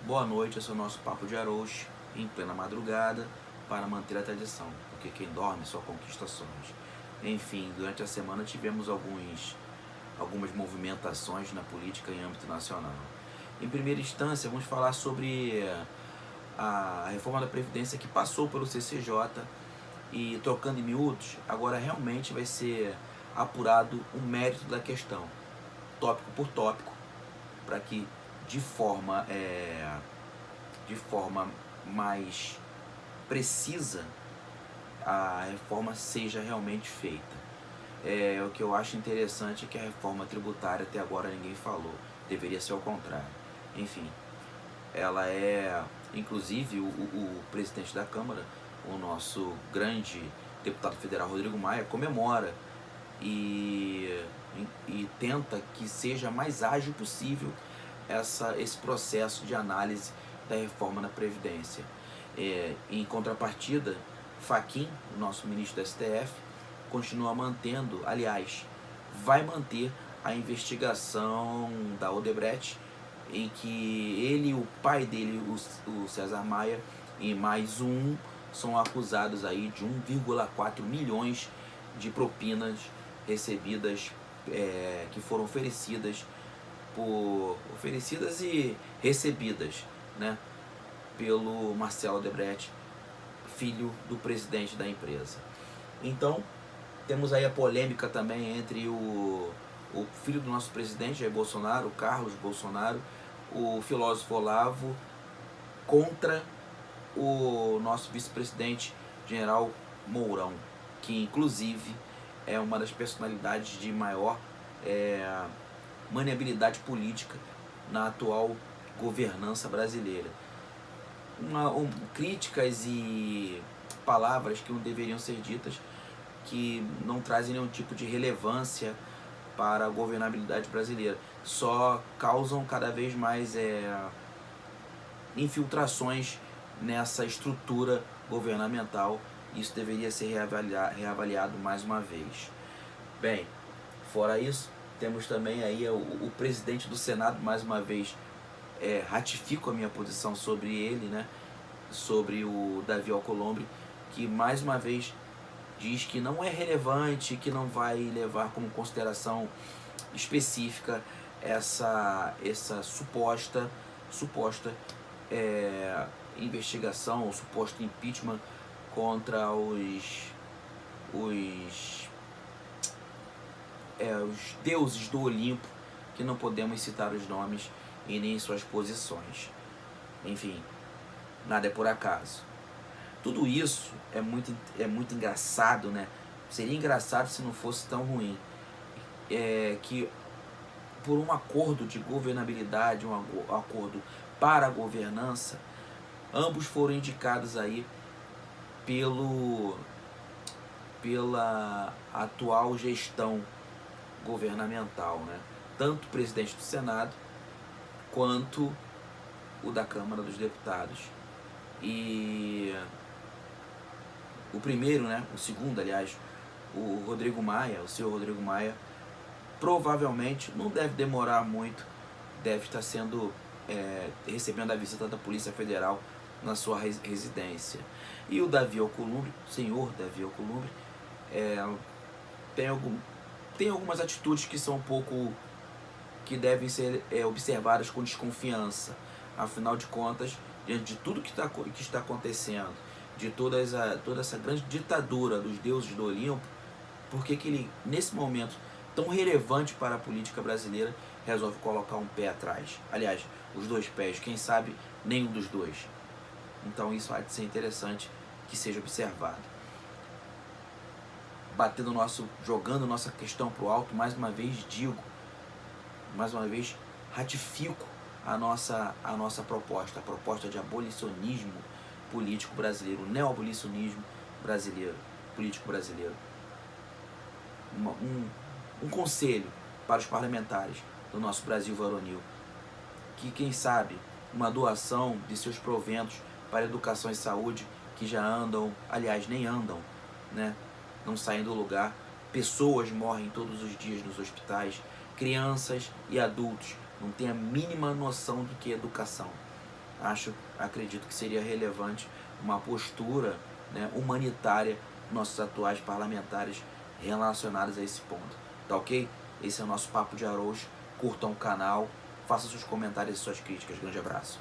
Boa noite, esse é o nosso Papo de Arouche, em plena madrugada, para manter a tradição, porque quem dorme só conquista sonhos. Enfim, durante a semana tivemos algumas movimentações na política em âmbito nacional. Em primeira instância, vamos falar sobre a reforma da Previdência que passou pelo CCJ e, trocando em miúdos, agora realmente vai ser apurado o mérito da questão, tópico por tópico, para que de forma mais precisa a reforma seja realmente feita. O que eu acho interessante é que a reforma tributária até agora ninguém falou, deveria ser ao contrário. Enfim, ela inclusive o presidente da Câmara, o nosso grande deputado federal Rodrigo Maia, comemora e, e tenta que seja mais ágil possível esse processo de análise da reforma na Previdência. Em contrapartida, Fachin, o nosso ministro do STF, continua mantendo, aliás, vai manter a investigação da Odebrecht, em que ele e o pai dele, o César Maia, e mais são acusados aí de 1,4 milhões de propinas recebidas, que foram oferecidas e recebidas, né, pelo Marcelo Odebrecht, filho do presidente da empresa. Então, temos aí a polêmica também entre o filho do nosso presidente, Jair Bolsonaro, o Carlos Bolsonaro, o filósofo Olavo, contra o nosso vice-presidente, general Mourão, que inclusive é uma das personalidades de maior maniabilidade política na atual governança brasileira. Críticas e palavras que não deveriam ser ditas, que não trazem nenhum tipo de relevância para a governabilidade brasileira, só causam cada vez mais infiltrações nessa estrutura governamental. Isso deveria ser reavaliado mais uma vez. Bem, fora isso, temos também aí o presidente do Senado, mais uma vez, ratifico a minha posição sobre ele, né, sobre o Davi Alcolumbre, que mais uma vez diz que não é relevante, que não vai levar como consideração específica essa suposta investigação, ou suposto impeachment contra os deuses do Olimpo, que não podemos citar os nomes e nem suas posições. Enfim, nada é por acaso. Tudo isso é muito engraçado, né? Seria engraçado se não fosse tão ruim. Que por um acordo de governabilidade, um acordo para a governança, ambos foram indicados aí pela atual gestão governamental, né? Tanto o presidente do Senado quanto o da Câmara dos Deputados. E o primeiro, né, o segundo, aliás, o senhor Rodrigo Maia, provavelmente não deve demorar muito, deve estar recebendo a visita da Polícia Federal na sua residência. E o Davi Alcolumbre, senhor Davi Alcolumbre, tem algumas atitudes que são que devem ser observadas com desconfiança. Afinal de contas, diante de tudo que está acontecendo, de toda essa grande ditadura dos deuses do Olimpo, por que ele, nesse momento tão relevante para a política brasileira, resolve colocar um pé atrás? Aliás, os dois pés, quem sabe nenhum dos dois. Então isso há de ser interessante que seja observado. Jogando nossa questão para o alto, mais uma vez ratifico a nossa proposta, a proposta de abolicionismo político brasileiro, o neoabolicionismo brasileiro, político brasileiro. Um conselho para os parlamentares do nosso Brasil varonil, que quem sabe uma doação de seus proventos para educação e saúde, que já andam, aliás, nem andam, né? Não saem do lugar. Pessoas morrem todos os dias nos hospitais, crianças e adultos não têm a mínima noção do que é educação. acredito que seria relevante uma postura, né, humanitária dos nossos atuais parlamentares relacionados a esse ponto. Tá ok? Esse é o nosso Papo de Arroz. Curtam o canal, façam seus comentários e suas críticas. Grande abraço.